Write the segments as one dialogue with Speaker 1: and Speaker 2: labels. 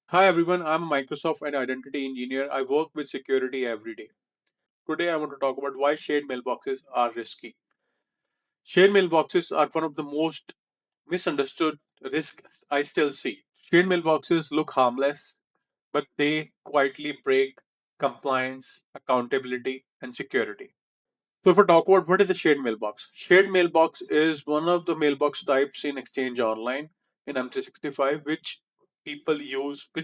Speaker 1: Hi everyone, I'm a Microsoft and identity engineer. I work with security every day. Today I want to talk about why shared mailboxes are risky. Shared mailboxes are one of the most misunderstood risks I still see. Shared mailboxes look harmless, but they quietly break compliance, accountability, and security. So if I talk about what is a shared mailbox is one of the mailbox types in Exchange Online in M365, which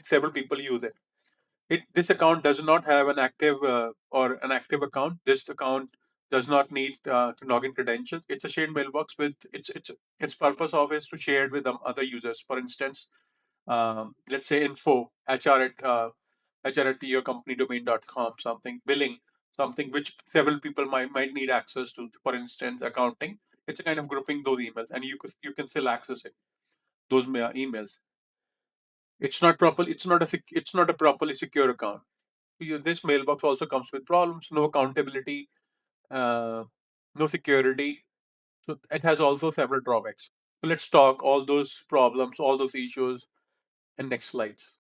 Speaker 1: several people use it. This account does not have an active account. This account does not need to login credentials. It's a shared mailbox with its purpose of is to share it with other users. For instance, let's say info HR at yourcompanydomain.com, something billing, something which several people might need access to. For instance, accounting. It's a kind of grouping those emails, and you can still access it those emails. It's not a properly secure account. This mailbox also comes with problems, no accountability, uh, no security. So it has also several drawbacks. So let's talk all those problems, all those issues in next slides.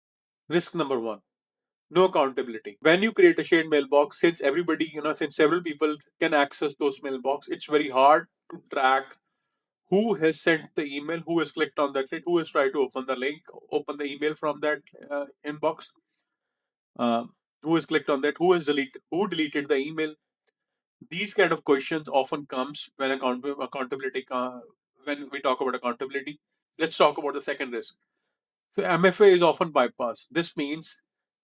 Speaker 1: Risk number one, no accountability. When you create a shared mailbox, since several people can access those mailbox, it's very hard to track who has sent the email, who has clicked on that link, who has tried to open the link, open the email from that inbox, uh, who has clicked on that, who deleted the email. These kind of questions often comes when when we talk about accountability. Let's talk about the second risk. So MFA is often bypassed. This means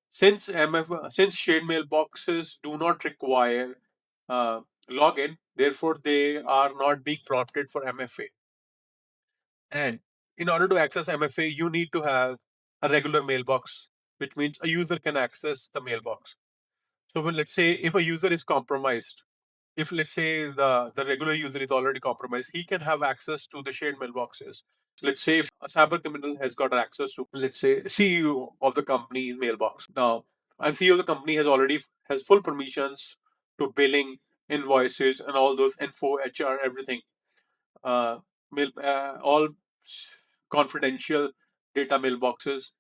Speaker 1: since shared mailboxes do not require uh, login, therefore they are not being prompted for MFA. And in order to access MFA, you need to have a regular mailbox, which means a user can access the mailbox. So let's say if a user is compromised, if let's say the regular user is already compromised, he can have access to the shared mailboxes. So let's say if a cyber criminal has got access to, let's say, CEO of the company's mailbox. Now, and CEO of the company has full permissions to billing, invoices, and all those info, HR, everything. Uh, all confidential data mailboxes.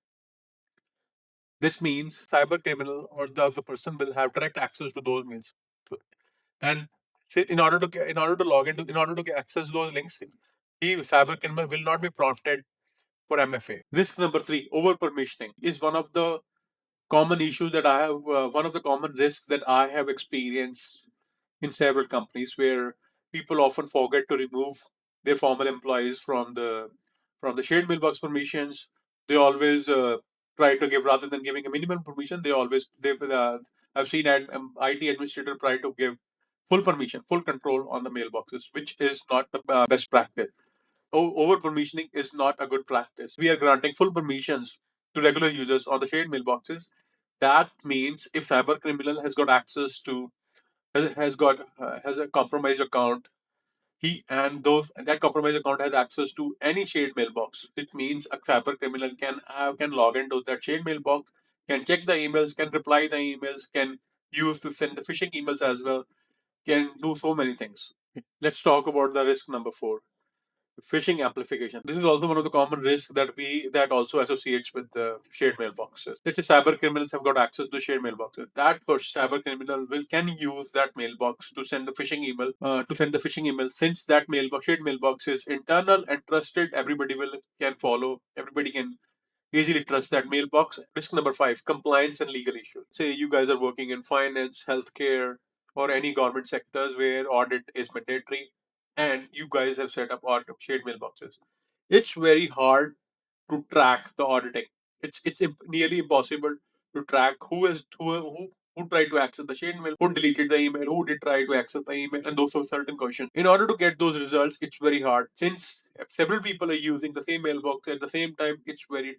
Speaker 1: This means cyber criminal or the other person will have direct access to those mails. And in order to access those links, the cyber criminal will not be prompted for MFA. Risk number three, over permissioning, is one of the common risks that I have experienced in several companies where people often forget to remove their former employees from the shared mailbox permissions. They always try to give rather than giving a minimum permission. I've seen IT administrator try to give full permission, full control on the mailboxes, which is not the best practice. Over permissioning is not a good practice. We are granting full permissions to regular users on the shared mailboxes. That means if cyber criminal has got access to has a compromised account, he and those that compromised account has access to any shared mailbox. It means a cyber criminal can log into that shared mailbox, can check the emails, can reply the emails, can use to send the phishing emails as well, can do so many things. Let's talk about the risk number four, phishing amplification. This is also one of the common risks that also associates with the shared mailboxes. Let's say cyber criminals have got access to shared mailboxes. That cyber criminal will can use that mailbox to send the phishing email. Since that mailbox shared mailbox is internal and trusted, everybody will can follow. Everybody can easily trust that mailbox. Risk number five, compliance and legal issues. Say you guys are working in finance, healthcare, or any government sectors where audit is mandatory, and you guys have set up shared mailboxes. It's very hard to track the auditing. Nearly impossible to track who tried to access the shared mail, who deleted the email, who did try to access the email, and those are certain questions. In order to get those results, it's very hard. Since several people are using the same mailbox at the same time, it's very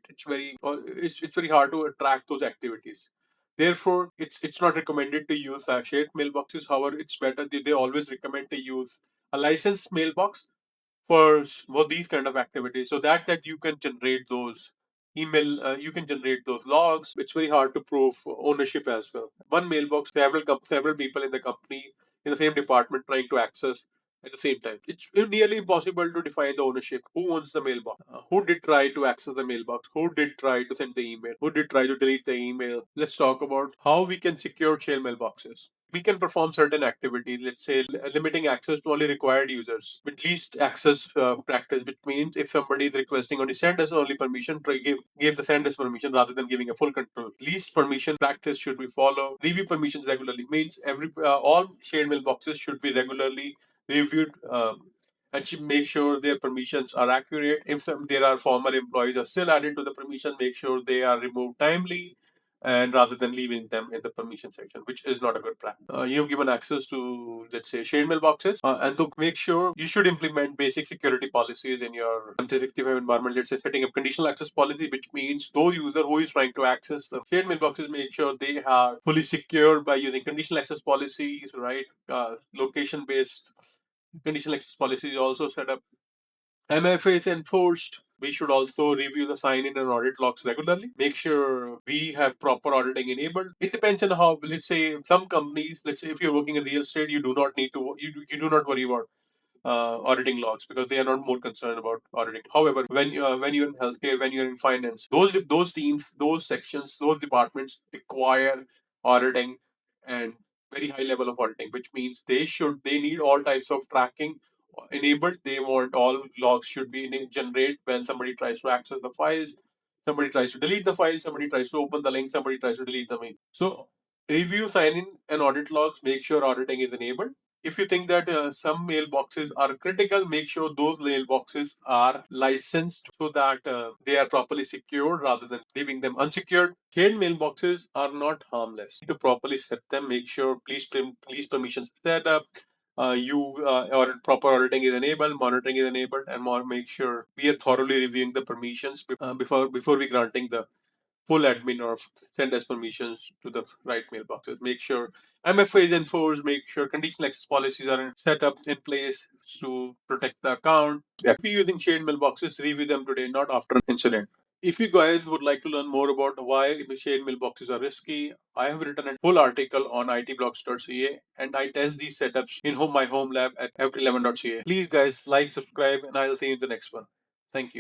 Speaker 1: hard to track those activities. Therefore, it's not recommended to use shared mailboxes. However, it's better. They always recommend to use a licensed mailbox for these kind of activities so that you can generate those you can generate those logs. It's very hard to prove ownership as well. One mailbox, several people in the company in the same department trying to access. at the same time. It's nearly impossible to define the ownership. Who owns the mailbox? Who did try to access the mailbox? Who did try to send the email? Who did try to delete the email? Let's talk about how we can secure shared mailboxes. We can perform certain activities, let's say limiting access to only required users with least access practice, which means if somebody is requesting only send us only permission, try give the send us permission rather than giving a full control. Least permission practice should be followed. Review permissions regularly means every all shared mailboxes should be regularly reviewed, and should make sure their permissions are accurate. If there are former employees are still added to the permission, make sure they are removed timely, and rather than leaving them in the permission section, which is not a good practice. You've given access to, let's say, shared mailboxes, and to make sure you should implement basic security policies in your M365 environment. Let's say setting up conditional access policy, which means those user who is trying to access the shared mailboxes, make sure they are fully secured by using conditional access policies, right? Location based conditional access policy is also set up. MFA is enforced. We should also review the sign-in and audit logs regularly. Make sure we have proper auditing enabled. It depends on how, let's say, some companies, let's say if you're working in real estate, you do not need to, you do not worry about auditing logs because they are not more concerned about auditing. However, when you're in healthcare, when you're in finance, those teams, those sections, those departments require auditing and very high level of auditing, which means they need all types of tracking enabled. They want all logs should be generate when somebody tries to access the files, somebody tries to delete the file, somebody tries to open the link, somebody tries to delete the mail. So review sign in and audit logs, make sure auditing is enabled. If you think that some mailboxes are critical, make sure those mailboxes are licensed so that they are properly secured rather than leaving them unsecured. Shared mailboxes are not harmless. To properly set them, make sure please permissions set up. Or proper auditing is enabled, monitoring is enabled, and more make sure we are thoroughly reviewing the permissions before we granting the full admin or send us permissions to the right mailboxes. Make sure MFA is enforced. Make sure conditional access policies are set up in place to protect the account. If you're using shared mailboxes, review them today, not after an incident. If you guys would like to learn more about why shared mailboxes are risky, I have written a full article on itblocks.ca and I test these setups in my home lab at every11.ca. Please, guys, like, subscribe, and I'll see you in the next one. Thank you.